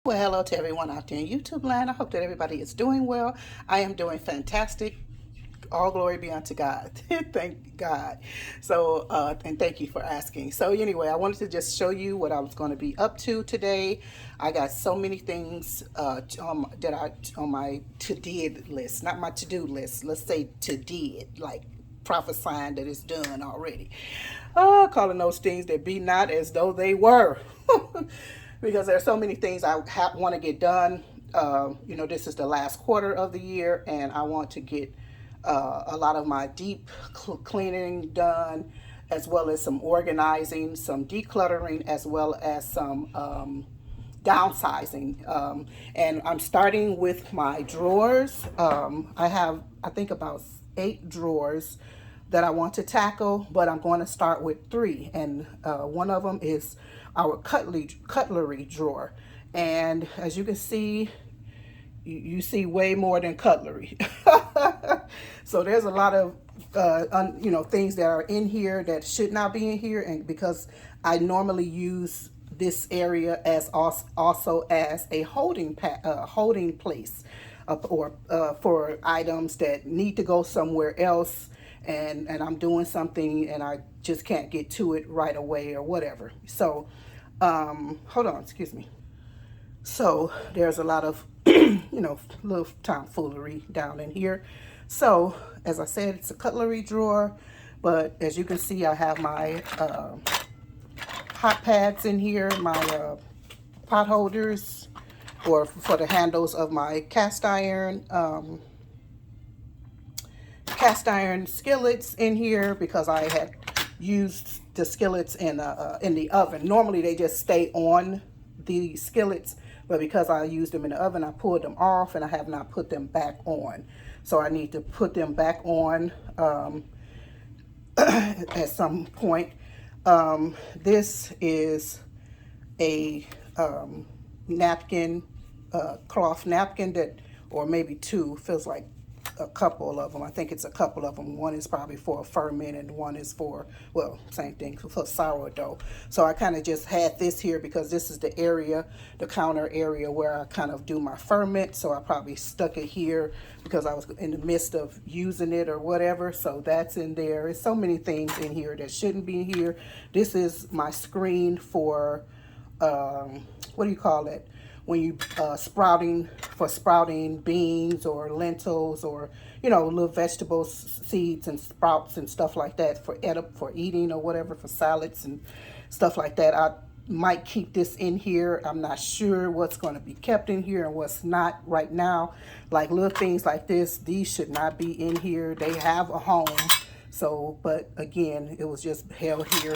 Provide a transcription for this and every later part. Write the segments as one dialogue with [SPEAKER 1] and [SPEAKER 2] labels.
[SPEAKER 1] Well, hello to everyone out there in YouTube land. I hope that everybody is doing well. I am doing fantastic. All glory be unto God. Thank God. And thank you for asking. So, anyway, I wanted to just show you what I was going to be up to today. I got so many things on my to-did list, not my to-do list. Let's say to-did, like prophesying that it's done already. Calling those things that be not as though they were. Because there are so many things I want to get done. This is the last quarter of the year, and I want to get a lot of my deep cleaning done, as well as some organizing, some decluttering, as well as some downsizing. And I'm starting with my drawers. I have, I think, about 8 drawers that I want to tackle, but I'm going to start with 3. And one of them is our cutlery drawer. And as you can see, you see way more than cutlery. So there's a lot of things that are in here that should not be in here, and because I normally use this area as also as a holding place, or for items that need to go somewhere else, and I'm doing something and I just can't get to it right away or whatever. So hold on, excuse me. So there's a lot of little tomfoolery down in here. So as I said, it's a cutlery drawer, but as you can see, I have my hot pads in here, my pot holders, or for the handles of my cast iron skillets in here, because I had used the skillets in the oven. Normally they just stay on the skillets, but because I used them in the oven, I pulled them off and I have not put them back on. So I need to put them back on at some point. This is a napkin, cloth napkin that, or maybe 2, feels like a couple of them. I think it's a couple of them. One is probably for a ferment and one is for, well, same thing, for sourdough. So I kind of just had this here because this is the area, the counter area where I kind of do my ferment. So I probably stuck it here because I was in the midst of using it or whatever. So that's in there. There's so many things in here that shouldn't be here. This is my screen for, what do you call it? When you sprouting beans or lentils, or little vegetables, seeds and sprouts and stuff like that, for eating or whatever, for salads and stuff like that. I might keep this in here. I'm not sure what's going to be kept in here and what's not right now. Like little things like this, these should not be in here. They have a home. So, but again, it was just held here.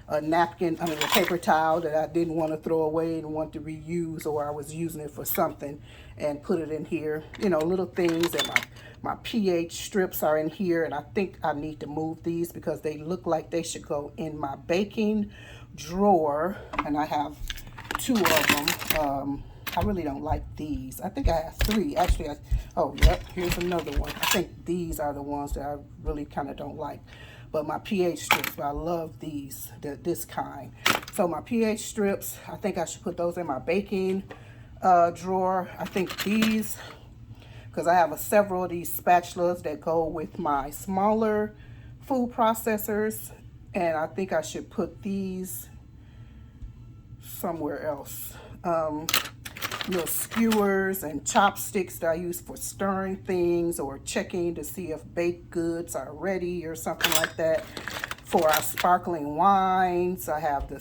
[SPEAKER 1] A napkin, a paper towel that I didn't want to throw away and want to reuse, or I was using it for something, and put it in here. Little things. And my pH strips are in here, and I think I need to move these because they look like they should go in my baking drawer, and I have 2 of them. I really don't like these. I think I have 3. Actually, oh, yep, here's another one. I think these are the ones that I really kind of don't like. But my pH strips, I love these, this kind. So my pH strips, I think I should put those in my baking drawer. I think these, because I have several of these spatulas that go with my smaller food processors. And I think I should put these somewhere else. Little skewers and chopsticks that I use for stirring things or checking to see if baked goods are ready or something like that. For our sparkling wines, I have the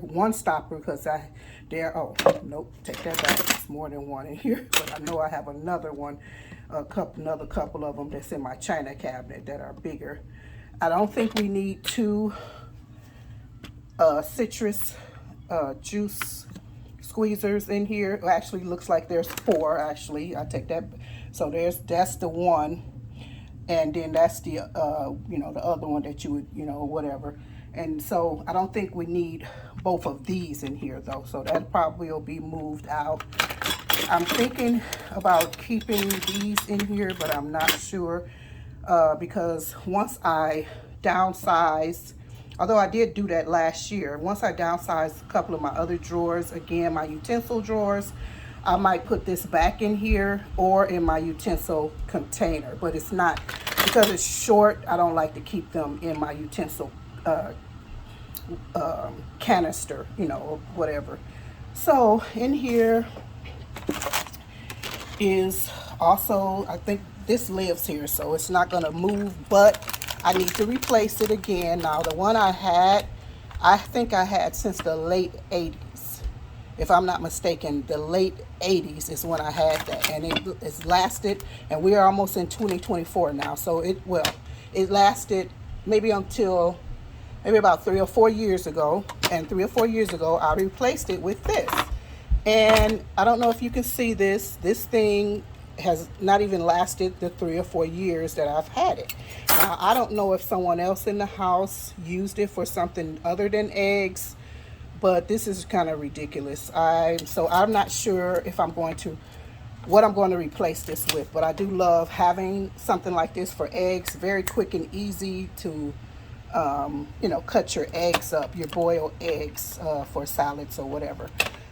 [SPEAKER 1] one stopper, because oh, nope, take that back. There's more than one in here, but I know I have another one, another couple of them that's in my china cabinet that are bigger. I don't think we need 2 citrus juice squeezers in here. It actually looks like there's 4. Actually, I take that. So that's the one, and then that's the the other one that you would whatever. And so I don't think we need both of these in here though. So that probably will be moved out. I'm thinking about keeping these in here, but I'm not sure because once I downsize Although I did do that last year. Once I downsized a couple of my other drawers, again, my utensil drawers, I might put this back in here or in my utensil container. But it's not, because it's short, I don't like to keep them in my utensil canister, or whatever. So in here is also, I think this lives here, so it's not gonna move, but I need to replace it again. Now the one I had, I think I had since the late 80s. If I'm not mistaken, the late 80s is when I had that, and it's lasted, and we are almost in 2024 now, so it lasted maybe until maybe about 3 or 4 years ago, and 3 or 4 years ago I replaced it with this. And I don't know if you can see this. This thing has not even lasted the 3 or 4 years that I've had it. Now, I don't know if someone else in the house used it for something other than eggs, but this is kind of ridiculous. So I'm not sure if what I'm going to replace this with, but I do love having something like this for eggs. Very quick and easy to, cut your eggs up, your boiled eggs for salads or whatever.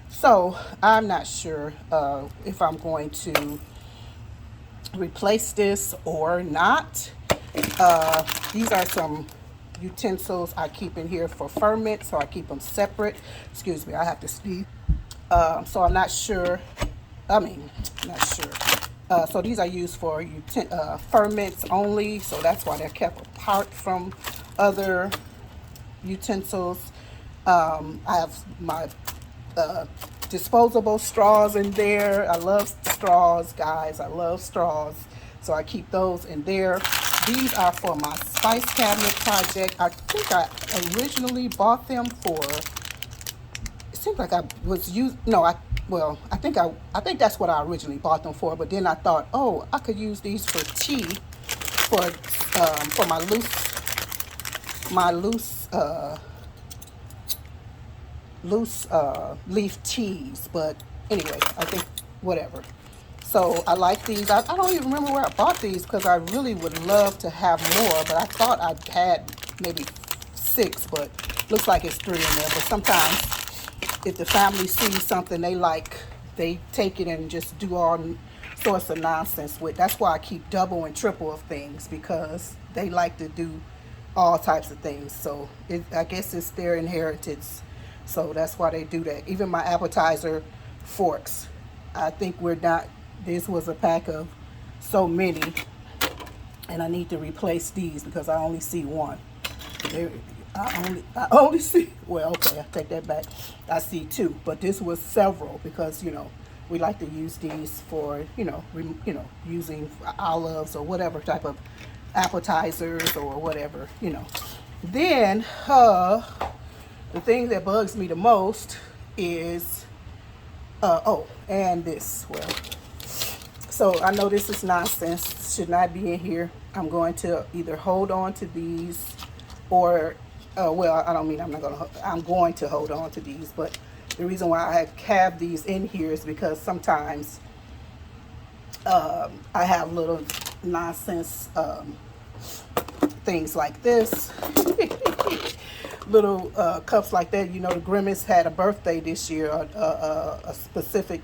[SPEAKER 1] So I'm not sure if I'm going to replace this or not. These are some utensils I keep in here for ferment, so I keep them separate. Excuse me, I have to sneeze. So I'm not sure. Not sure. So these are used for ferments only, so that's why they're kept apart from other utensils. I have my disposable straws in there. I love straws, guys. I love straws. So I keep those in there. These are for my spice cabinet project. I think I originally bought them for, it seems like I was used, no, I think that's what I originally bought them for, but then I thought, oh, I could use these for tea, for my loose leaf teas. But anyway, I think whatever. So I like these. I don't even remember where I bought these, because I really would love to have more, but I thought I had maybe 6, but looks like it's 3 in there. But sometimes if the family sees something they like, they take it and just do all sorts of nonsense with. That's why I keep double and triple of things, because they like to do all types of things. So I guess it's their inheritance. So that's why they do that. Even my appetizer forks, I think this was a pack of so many, and I need to replace these because I only see one. I only see, well, okay, I take that back. I see 2, but this was several, because we like to use these for using olives or whatever type of appetizers or whatever. Then the thing that bugs me the most is and this. Well, so I know this is nonsense, should not be in here. I'm going to either hold on to these, or I'm going to hold on to these. But the reason why I have these in here is because sometimes I have little nonsense things like this. Little cups like that. The Grimace had a birthday this year, a specific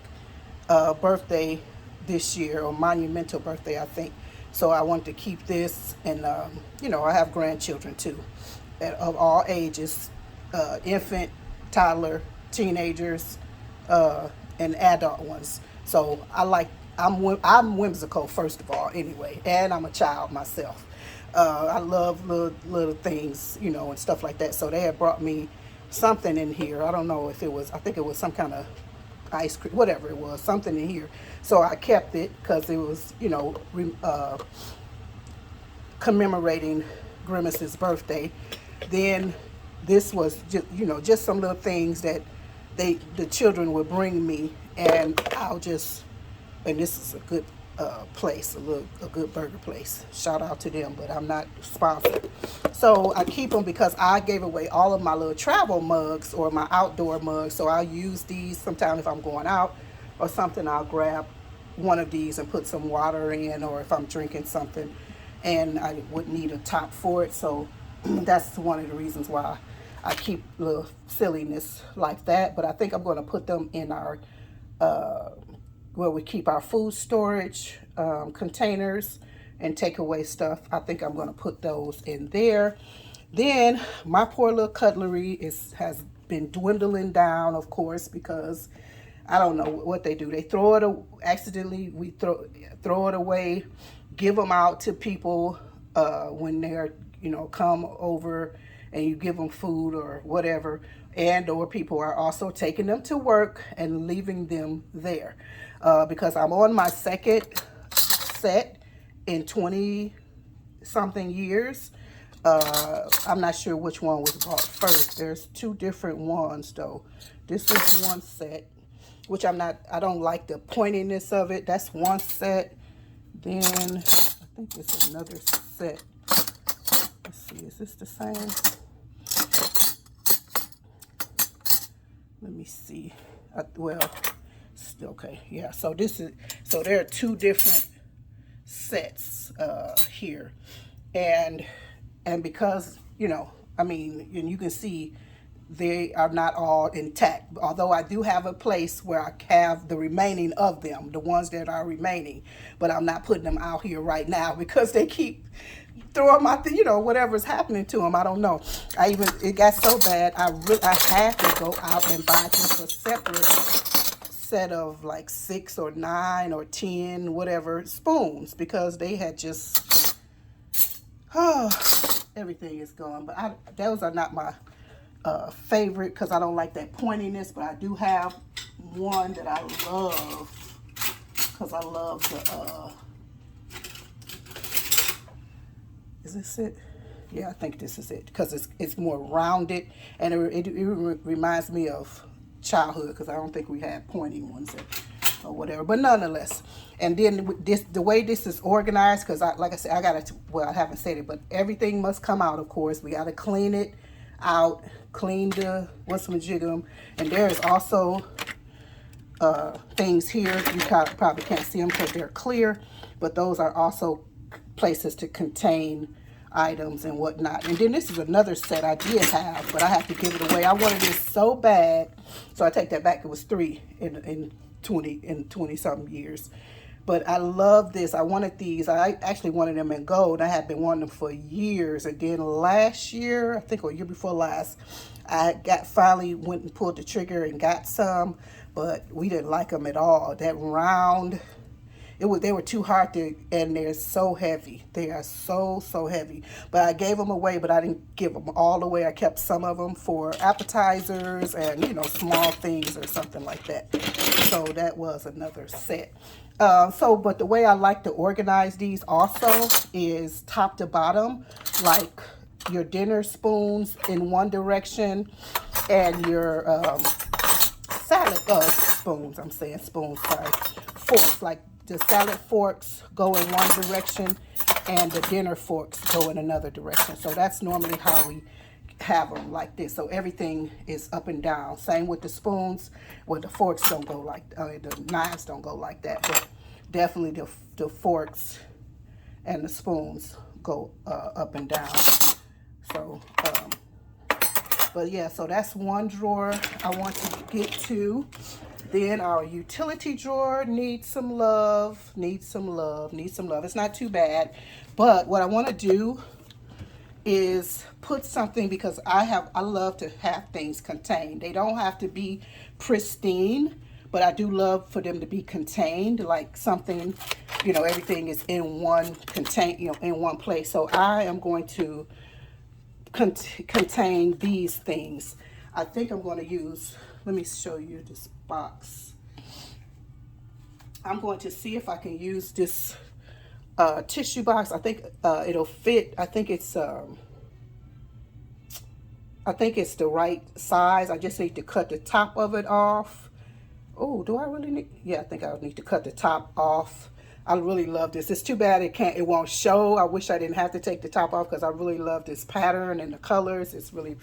[SPEAKER 1] birthday this year, or monumental birthday, I think. So I wanted to keep this, and I have grandchildren too, of all ages, infant, toddler, teenagers, and adult ones. So I'm whimsical, first of all, anyway, and I'm a child myself. I love little things, and stuff like that. So they had brought me something in here. I don't know if I think it was some kind of ice cream, whatever it was, something in here. So I kept it because it was, commemorating Grimace's birthday. Then this was just some little things that the children would bring me, and and this is a good place, a good burger place. Shout out to them, but I'm not sponsored. So I keep them because I gave away all of my little travel mugs, or my outdoor mugs. So I'll use these sometimes if I'm going out or something. I'll grab one of these and put some water in, or if I'm drinking something and I would need a top for it. So That's one of the reasons why I keep little silliness like that. But I think I'm going to put them in our uh, where we keep our food storage containers and take away stuff. I think I'm going to put those in there. Then my poor little cutlery has been dwindling down, of course, because I don't know what they do. They throw it accidentally. We throw it away, give them out to people when they're come over, and you give them food or whatever, and or people are also taking them to work and leaving them there because I'm on my second set in 20 something years. I'm not sure which one was bought first. There's two different ones though. This is one set, which I don't like the pointiness of it. That's one set. Then I think it's another set. Let's see, is this the same? Let me see. Well, okay, yeah. So there are two different sets here, and because I mean, and you can see they are not all intact. Although I do have a place where I have the remaining of them, the ones that are remaining, but I'm not putting them out here right now because they keep throwing my, whatever's happening to them. I don't know. It got so bad, I had to go out and buy just a separate set of like 6 or 9 or 10, whatever, spoons, because they had just, everything is gone. But those are not my favorite because I don't like that pointiness, but I do have one that I love because I love the is this it? Yeah, I think this is it because it's more rounded, and it reminds me of childhood because I don't think we had pointy ones or whatever, but nonetheless. And then the way this is organized, because like I said, I haven't said it, but everything must come out, of course. We got to clean it out, clean the what's-my-jig'em, and there's also things here. You probably can't see them because they're clear, but those are also places to contain items and whatnot. And then this is another set I did have, but I have to give it away. I wanted this so bad, so I take that back. It was 3 in 20 something years. But I love this. I wanted these. I actually wanted them in gold. I had been wanting them for years. And then last year, I think, or year before last, I finally went and pulled the trigger and got some, but we didn't like them at all. That round, they were too hard to, and they're so heavy. They are so heavy. But I gave them away, but I didn't give them all away. I kept some of them for appetizers and small things or something like that. So that was another set. But the way I like to organize these also is top to bottom, like your dinner spoons in one direction and your salad spoons. I'm saying spoons, sorry. Forks, like the salad forks go in one direction and the dinner forks go in another direction. So that's normally how we have them, like this. So everything is up and down. Same with the spoons. Well, the forks don't go like, the knives don't go like that, but definitely the forks and the spoons go up and down. So, but yeah, so that's one drawer I want to get to. Then our utility drawer needs some love, needs some love. It's not too bad, but what I want to do is put something, because I love to have things contained. They don't have to be pristine, but I do love for them to be contained, like something, everything is in one in one place. So I am going to contain these things. I think I'm going to use, let me show you this box. I'm going to see if I can use this tissue box. I think it'll fit. I think it's the right size. I just need to cut the top of it off. Oh, do I really need? Yeah, I think I need to cut the top off. I really love this. It's too bad it won't show. I wish I didn't have to take the top off because I really love this pattern and the colors. It's really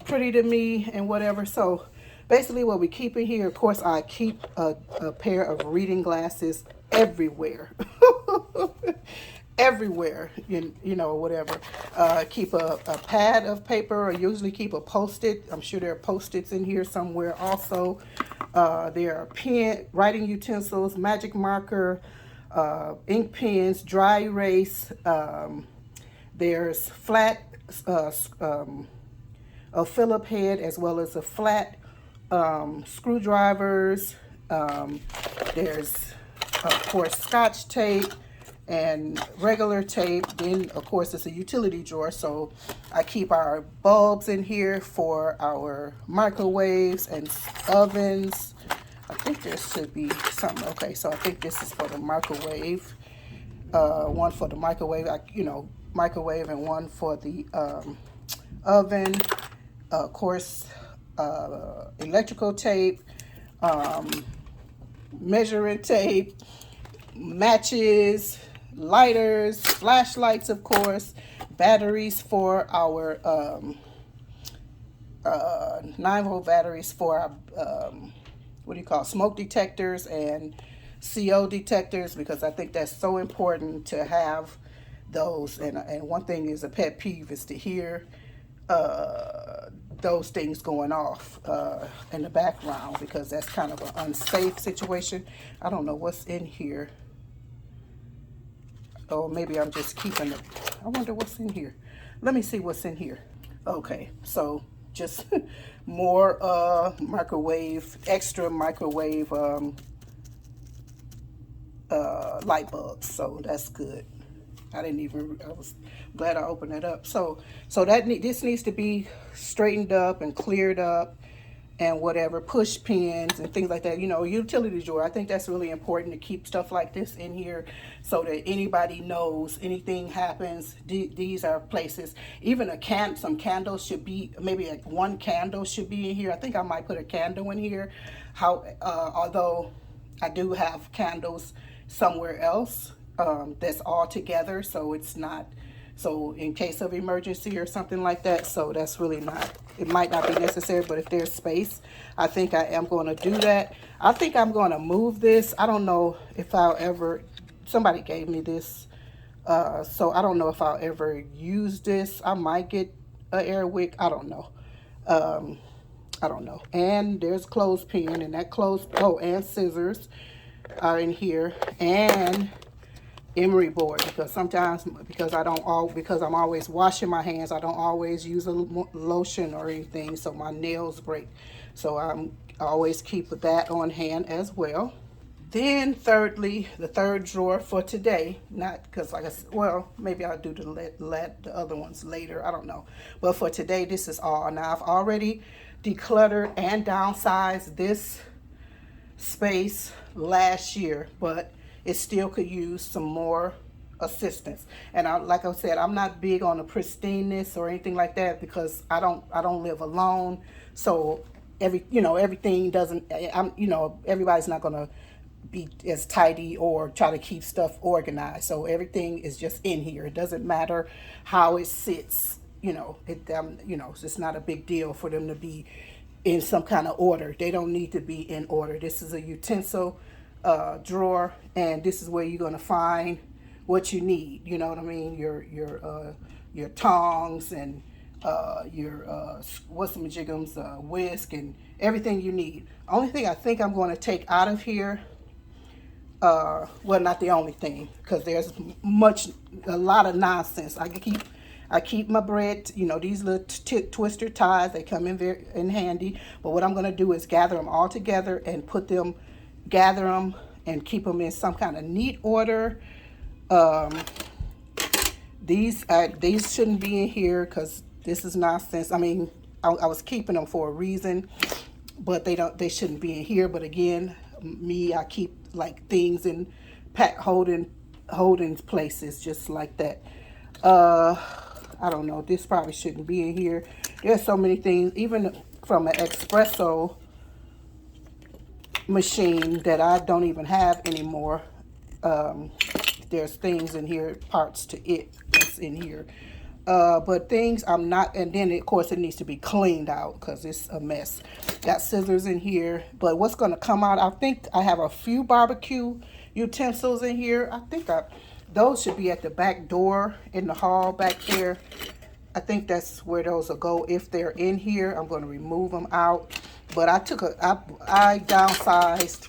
[SPEAKER 1] pretty to me and whatever. So basically what we keep in here, of course, I keep a pair of reading glasses everywhere. everywhere, you know, whatever. Keep a pad of paper, or usually keep a post-it. I'm sure there are post-its in here somewhere also. There are writing utensils, magic marker, ink pens, dry erase. There's flat, a Phillip head, as well as a flat screwdrivers. There's, of course, scotch tape and regular tape. Then, of course, it's a utility drawer, so I keep our bulbs in here for our microwaves and ovens. I think there should be something. Okay, so I think this is for the microwave. One for the microwave, microwave, and one for the oven. Of course, electrical tape, measuring tape, matches, lighters, flashlights, of course, batteries for our 9-volt batteries for our smoke detectors and CO detectors, because I think that's so important to have those. And one thing is, a pet peeve is to hear those things going off in the background, because that's kind of an unsafe situation. I don't know what's in here. Oh, maybe I'm just keeping it. I wonder what's in here. Let me see what's in here. Okay, so just more extra microwave light bulbs. So that's good. I was glad I opened it up. So this needs to be straightened up and cleared up, and whatever, push pins and things like that. You know, utility drawer. I think that's really important to keep stuff like this in here, so that anybody knows anything happens. These are places. Even some candles should be, maybe one candle should be in here. I think I might put a candle in here. Although I do have candles somewhere else that's all together, so it's not. So in case of emergency or something like that, so that's really not, it might not be necessary, but if there's space, I think I am going to do that. I think I'm going to move this. I don't know if I'll ever, somebody gave me this, so I don't know if I'll ever use this. I might get an air wick. I don't know. I don't know. And there's clothespin, and that and scissors are in here, and emery board, because because I'm always washing my hands, I don't always use a lotion or anything, so my nails break. So I always keep that on hand as well. Then thirdly, the third drawer for today, not because, like I said, well, maybe I'll do the other ones later, I don't know. But for today, this is all. Now, I've already decluttered and downsized this space last year, but it still could use some more assistance. And like I said, I'm not big on the pristineness or anything like that, because I don't live alone. So everything doesn't, everybody's not gonna be as tidy or try to keep stuff organized. So everything is just in here. It doesn't matter how it sits. It's just not a big deal for them to be in some kind of order. They don't need to be in order. This is a utensil drawer, and this is where you're going to find what you need. You know what I mean? Your tongs and your whisk, and everything you need. Only thing I think I'm going to take out of here, well, not the only thing, because there's a lot of nonsense. I keep my bread, these little twister ties, they come in very handy. But what I'm going to do is gather them all together and gather them and keep them in some kind of neat order. These shouldn't be in here, because this is nonsense. I mean, I was keeping them for a reason, but they shouldn't be in here. But again, I keep like things in holding places just like that. I don't know, this probably shouldn't be in here. There's so many things, even from an espresso machine that I don't even have anymore. There's things in here, parts to it that's in here. But things I'm not, and then of course it needs to be cleaned out because it's a mess. Got scissors in here, but what's going to come out, I think I have a few barbecue utensils in here. I think those should be at the back door in the hall back there. I think that's where those will go if they're in here. I'm going to remove them out. But I downsized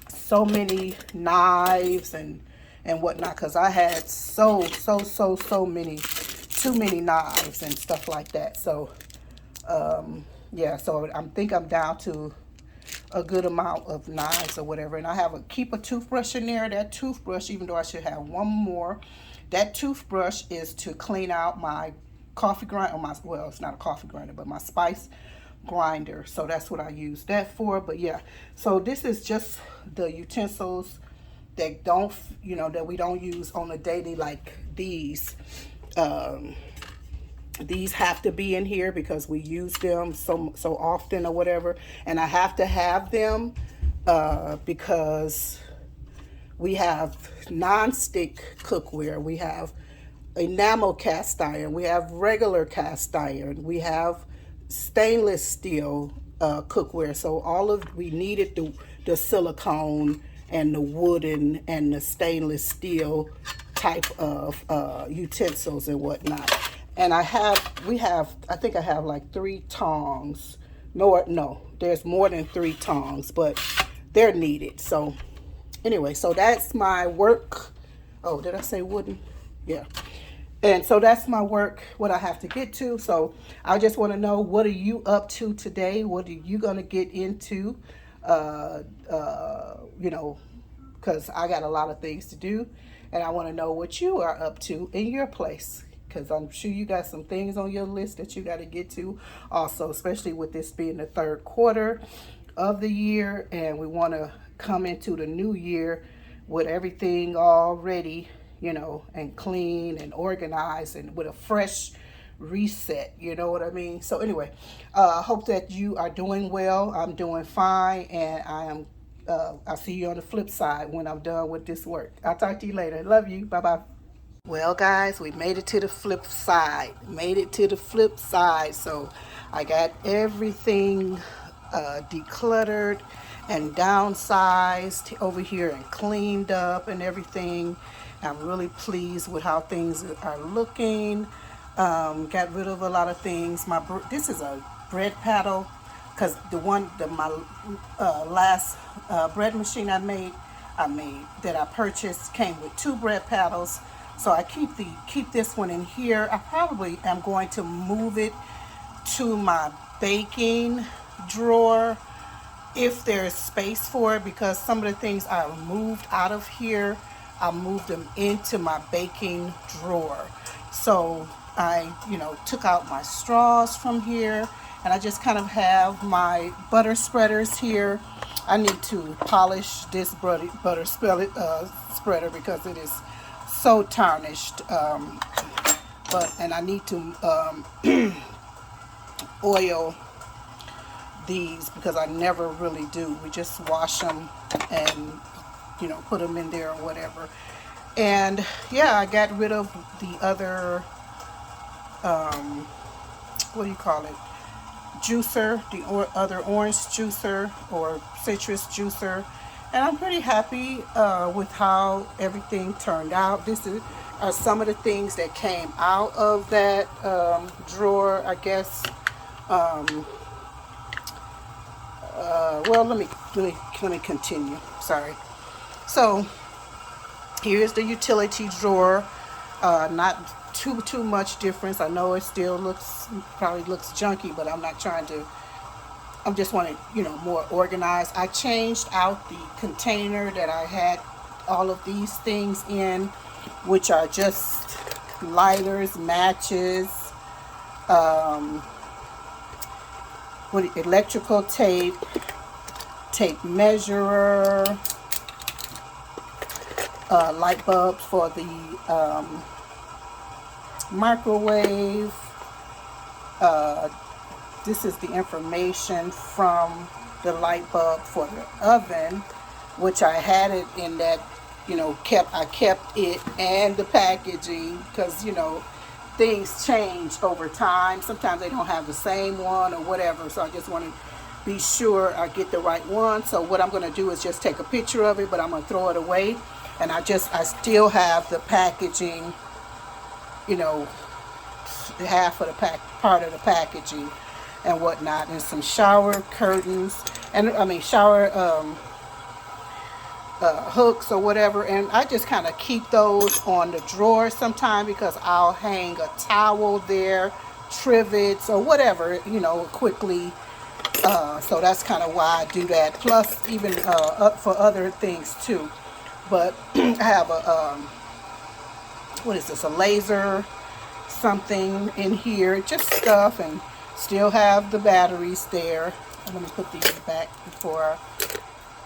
[SPEAKER 1] so many knives and whatnot, because I had so many, too many knives and stuff like that. So yeah, so I think I'm down to a good amount of knives or whatever. And I keep a toothbrush in there. That toothbrush, even though I should have one more, that toothbrush is to clean out my coffee grinder, well, it's not a coffee grinder, but my spice grinder. So that's what I use that for. But yeah, so this is just the utensils that that we don't use on a daily, like these. These have to be in here because we use them so often or whatever. And I have to have them because we have non-stick cookware. We have enamel cast iron. We have regular cast iron. We have stainless steel cookware. So we needed the silicone and the wooden and the stainless steel type of utensils and whatnot. And I think I have like 3 tongs. No, there's more than 3 tongs, but they're needed. So anyway, so that's my work. Oh, did I say wooden? Yeah. And so that's my work, what I have to get to. So I just want to know, what are you up to today? What are you going to get into? Because I got a lot of things to do. And I want to know what you are up to in your place, because I'm sure you got some things on your list that you got to get to also, especially with this being the 3rd quarter of the year. And we want to come into the new year with everything all ready, and clean and organized and with a fresh reset, you know what I mean? So anyway, I hope that you are doing well. I'm doing fine, and I'll see you on the flip side when I'm done with this work. I'll talk to you later. Love you. Bye-bye. Well, guys, we made it to the flip side. So I got everything decluttered and downsized over here and cleaned up and everything. I'm really pleased with how things are looking. Got rid of a lot of things. This is a bread paddle, because my last bread machine I made that I purchased came with 2 bread paddles. So I keep this one in here. I probably am going to move it to my baking drawer if there's space for it, because some of the things I removed out of here, I moved them into my baking drawer. So I, took out my straws from here, and I just kind of have my butter spreaders here. I need to polish this butter spreader because it is so tarnished. And I need to oil these because I never really do. We just wash them and put them in there or whatever. And yeah, I got rid of the other what do you call it, juicer, the other orange juicer or citrus juicer. And I'm pretty happy with how everything turned out. Are some of the things that came out of that drawer, I guess. Well, let me continue. Sorry. So here's the utility drawer. Not too much difference. I know it still probably looks junky, but I'm not trying to. I just want it, more organized. I changed out the container that I had all of these things in, which are just lighters, matches, electrical tape, tape measurer, light bulbs for the microwave. This is the information from the light bulb for the oven, which I had it in that, I kept it and the packaging because, things change over time. Sometimes they don't have the same one or whatever. So I just wanted be sure I get the right one. So what I'm going to do is just take a picture of it, but I'm going to throw it away. And I still have the packaging, you know, half of the part of the packaging and whatnot, and some shower curtains, and I mean shower hooks or whatever. And I just kind of keep those on the drawer sometime because I'll hang a towel there, trivets or whatever, you know, quickly. So that's kind of why I do that. Plus, even up for other things too. But I have a what is this? A laser something in here, just stuff, and still have the batteries there. Let me put these back before I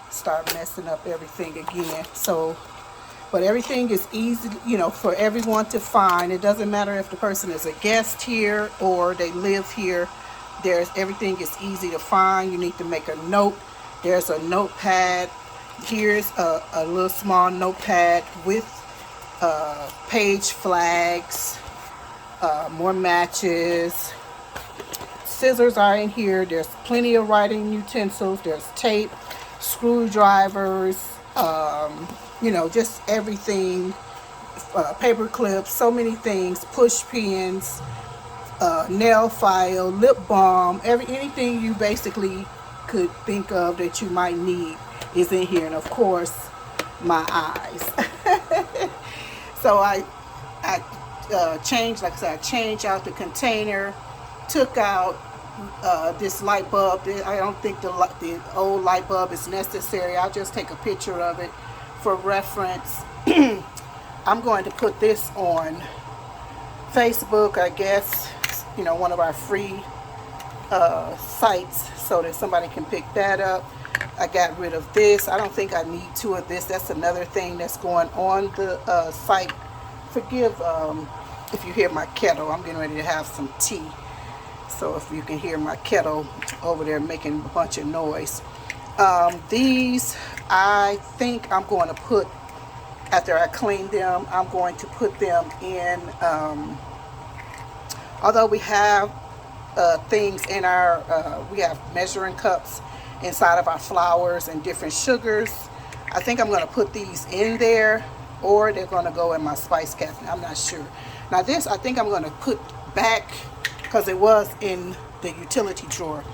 [SPEAKER 1] start messing up everything again. So, but everything is easy, you know, for everyone to find. It doesn't matter if the person is a guest here or they live here. Everything is easy to find. You need to make a note. There's a notepad. Here's a little small notepad with page flags, more matches. Scissors are in here. There's plenty of writing utensils. There's tape, screwdrivers, you know, just everything, paper clips, so many things, push pins, nail file, lip balm, anything you basically could think of that you might need is in here. And of course, my eyes. So I changed, like I said, I changed out the container, took out this light bulb. I don't think the old light bulb is necessary. I'll just take a picture of it for reference. I'm going to put this on Facebook, I guess, you know, one of our free sites, so that somebody can pick that up. I got rid of this. I don't think I need two of this. That's another thing that's going on the site. Forgive if you hear my kettle. I'm getting ready to have some tea. So if you can hear my kettle over there making a bunch of noise. These, I think I'm going to put, after I clean them, I'm going to put them in, although we have things in our, we have measuring cups inside of our flours and different sugars. I think I'm going to put these in there, or they're going to go in my spice cabinet. I'm not sure. Now this, I think I'm going to put back, because it was in the utility drawer.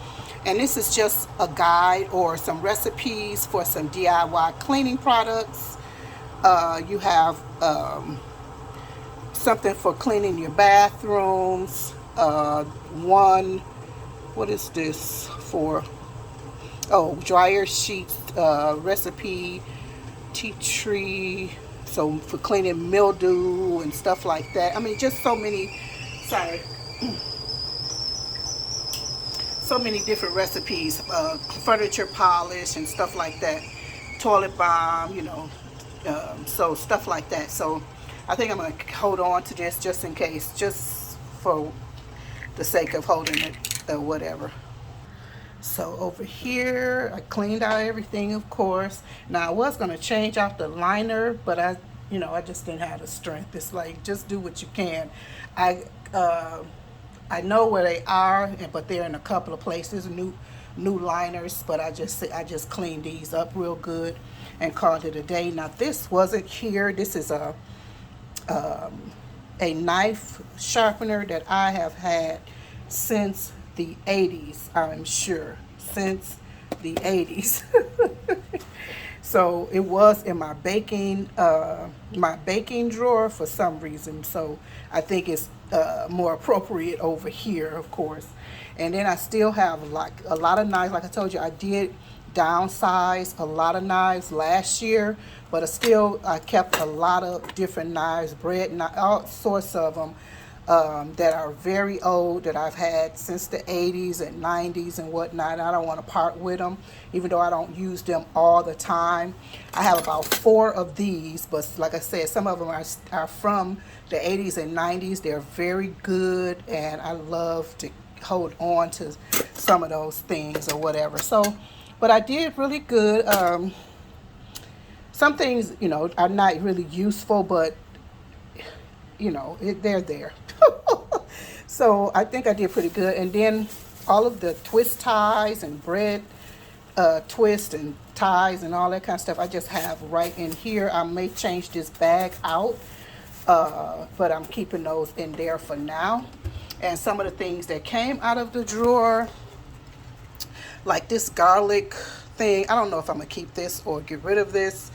[SPEAKER 1] And this is just a guide or some recipes for some DIY cleaning products. You have something for cleaning your bathrooms. What is this for? Oh, dryer sheets, recipe, tea tree, so for cleaning mildew and stuff like that. I mean, just so many, so many different recipes, furniture polish and stuff like that, toilet balm, you know, so stuff like that. So I think I'm going to hold on to this just in case, just for the sake of holding it or whatever. So over here, I cleaned out everything, of course. Now I was going to change out the liner, but I just didn't have the strength. It's like, just do what you can. I know where they are, but they're in a couple of places, new liners. But I just cleaned these up real good and called it a day. Now this wasn't here. This is a knife sharpener that I have had since the 80s, I'm sure, since the 80s. So it was in my baking drawer for some reason. So I think it's more appropriate over here, of course. And then I still have like a lot of knives. Like I told you, I did downsize a lot of knives last year, but I kept a lot of different knives, bread knives, all sorts of them. That are very old, that I've had since the 80s and 90s and whatnot. I don't want to part with them, even though I don't use them all the time. I have about 4 of these, but like I said, some of them are from the 80s and 90s. They're very good, and I love to hold on to some of those things or whatever. So, but I did really good. Some things, you know, are not really useful, but you know, they're there. So I think I did pretty good. And then all of the twist ties and bread twist and ties and all that kind of stuff I just have right in here. I may change this bag out, but I'm keeping those in there for now. And some of the things that came out of the drawer, like this garlic thing, I don't know if I'm gonna keep this or get rid of this.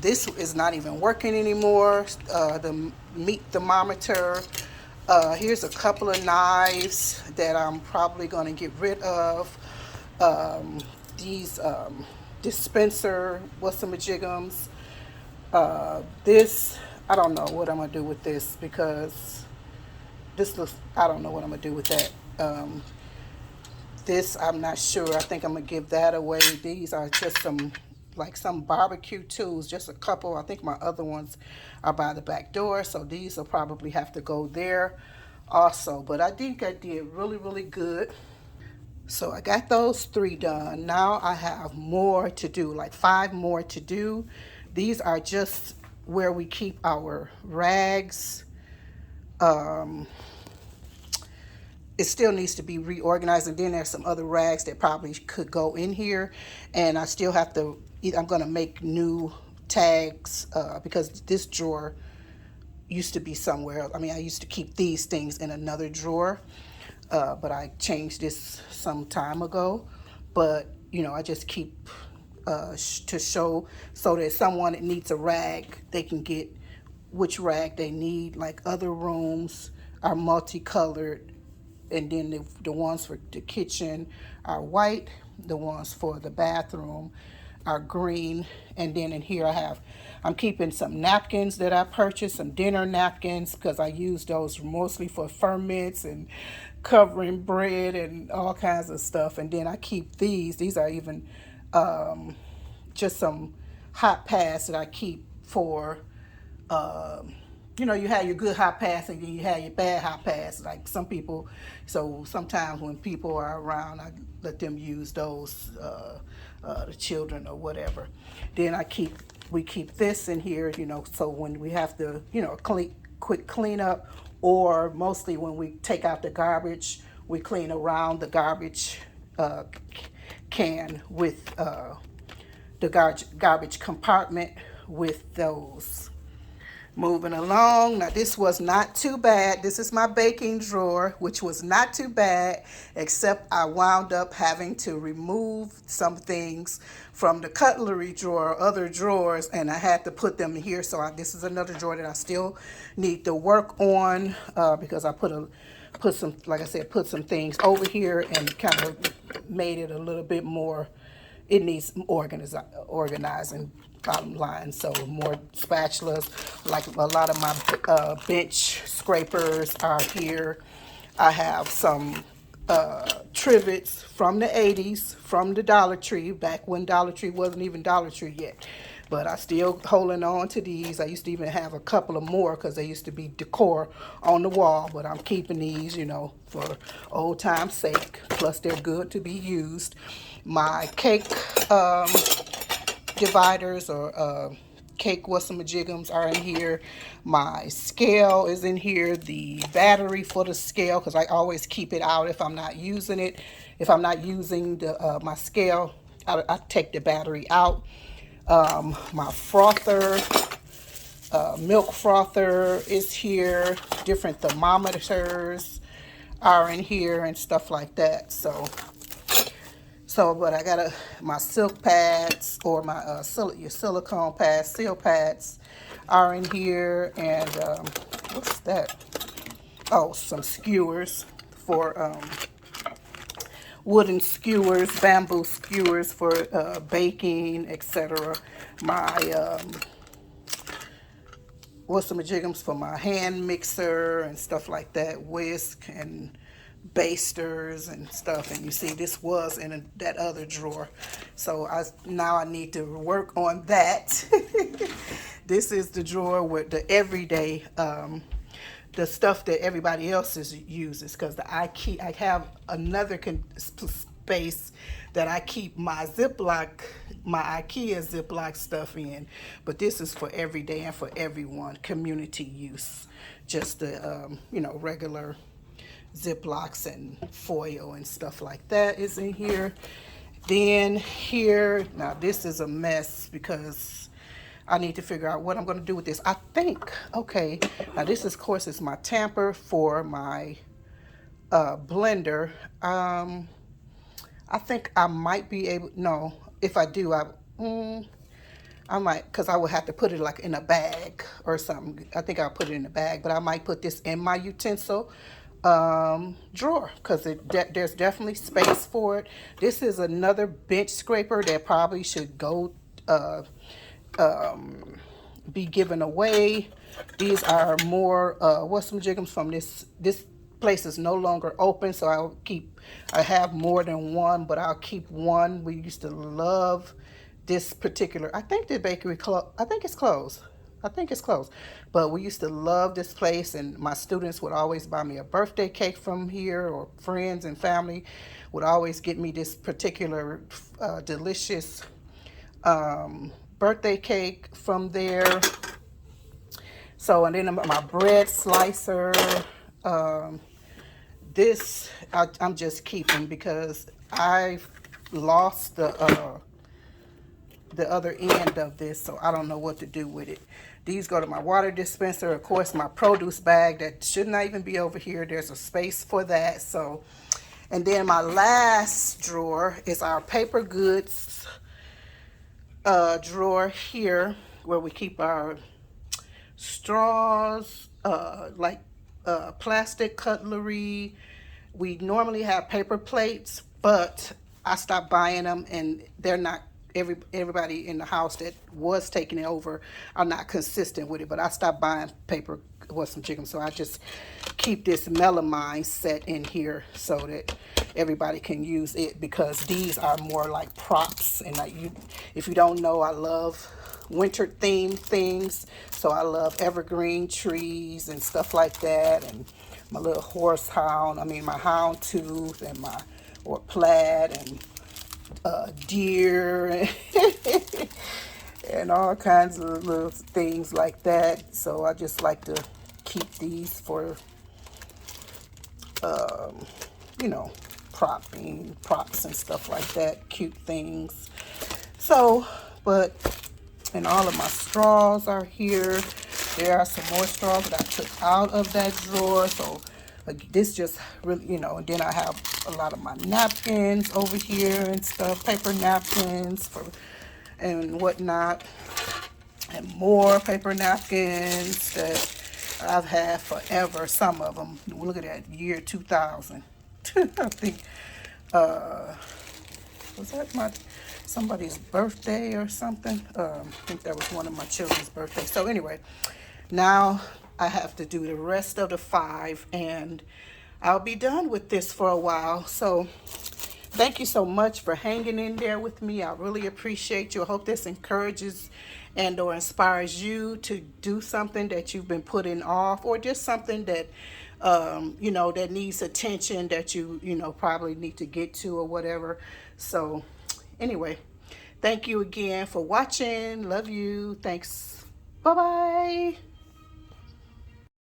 [SPEAKER 1] This is not even working anymore. The meat thermometer. Here's a couple of knives that I'm probably gonna get rid of. These dispenser what's-a-majigums. This, I don't know what I'm gonna do with this because this looks, I don't know what I'm gonna do with that. This, I'm not sure. I think I'm gonna give that away. These are just some barbecue tools, just a couple. I think my other ones are by the back door, so these will probably have to go there also. But I think I did really, really good. So I got those 3 done. Now I have more to do, like 5 more to do. These are just where we keep our rags. It still needs to be reorganized, and then there's some other rags that probably could go in here, and I still have to, I'm going to make new tags because this drawer used to be somewhere else. I mean, I used to keep these things in another drawer, but I changed this some time ago. But I just keep to show, so that someone that needs a rag, they can get which rag they need. Like other rooms are multicolored, and then the ones for the kitchen are white, the ones for the bathroom are green, and then in here I'm keeping some napkins that I purchased, some dinner napkins, because I use those mostly for ferments and covering bread and all kinds of stuff. And then I keep these are even just some hot pads that I keep for you have your good hot pass and then you have your bad hot pass. Like some people, so sometimes when people are around, I let them use those, the children or whatever. Then we keep this in here, so when we have to, quick cleanup, or mostly when we take out the garbage, we clean around the garbage can with the garbage compartment with those. Moving along. Now this was not too bad. This is my baking drawer, which was not too bad, except I wound up having to remove some things from the cutlery drawer, other drawers, and I had to put them here. So this is another drawer that I still need to work on because I put some, like I said, put some things over here and kind of made it a little bit more. It needs organizing, bottom line. So more spatulas, like a lot of my bench scrapers are here. I have some trivets from the 80s, from the Dollar Tree, back when Dollar Tree wasn't even Dollar Tree yet. But I still holding on to these. I used to even have a couple of more because they used to be decor on the wall. But I'm keeping these, for old time's sake. Plus, they're good to be used. My cake dividers or cake what's-a-majigums are in here. My scale is in here. The battery for the scale, because I always keep it out if I'm not using it. If I'm not using my scale, I take the battery out. My frother, milk frother is here. Different thermometers are in here and stuff like that. But I got my silk pads, or my your silicone pads, seal pads are in here. And what's that? Oh, some skewers for wooden skewers, bamboo skewers for baking, etc. My what's-a-majigums for my hand mixer and stuff like that, whisk and basters and stuff. And you see, this was in that other drawer, so now I need to work on that. This is the drawer with the everyday the stuff that everybody else uses, because I have another space that I keep my IKEA Ziploc stuff in, but this is for everyday and for everyone, community use, just the regular Ziplocs and foil and stuff like that is in here. Then here, now this is a mess because I need to figure out what I'm going to do with this. I think, okay, now this is, of course, is my tamper for my blender. I think I might be able, no, if I do, I might, because I would have to put it like in a bag or something. I think I'll put it in a bag, but I might put this in my utensil drawer because there's definitely space for it. This is another bench scraper that probably should go be given away. These are more what's some jiggums from this place is no longer open, so I have more than one, but I'll keep one. We used to love this particular, I think the bakery I think it's closed. I think it's closed. But we used to love this place, and my students would always buy me a birthday cake from here, or friends and family would always get me this particular delicious birthday cake from there. So, and then my bread slicer. This I'm just keeping because I lost the other end of this, so I don't know what to do with it. These go to my water dispenser. Of course, my produce bag that should not even be over here. There's a space for that. So, and then my last drawer is our paper goods drawer here, where we keep our straws, plastic cutlery. We normally have paper plates, but I stopped buying them, and they're not, everybody in the house that was taking it over are not consistent with it. But I stopped buying paper with some chicken, so I just keep this melamine set in here so that everybody can use it, because these are more like props. And if you don't know, I love winter themed things, so I love evergreen trees and stuff like that, and my little my hound tooth, and or plaid, and deer and all kinds of little things like that. So I just like to keep these for props and stuff like that, cute things. So, and all of my straws are here. There are some more straws that I took out of that drawer. So this just really, and then I have a lot of my napkins over here and stuff, paper napkins and whatnot, and more paper napkins that I've had forever. Some of them, look at that, year 2000. I think, was that somebody's birthday or something? I think that was one of my children's birthdays. So anyway, now I have to do the rest of the 5, and I'll be done with this for a while. So thank you so much for hanging in there with me. I really appreciate you. I hope this encourages and or inspires you to do something that you've been putting off, or just something that that needs attention, that you probably need to get to or whatever. So anyway, thank you again for watching. Love you. Thanks. Bye-bye.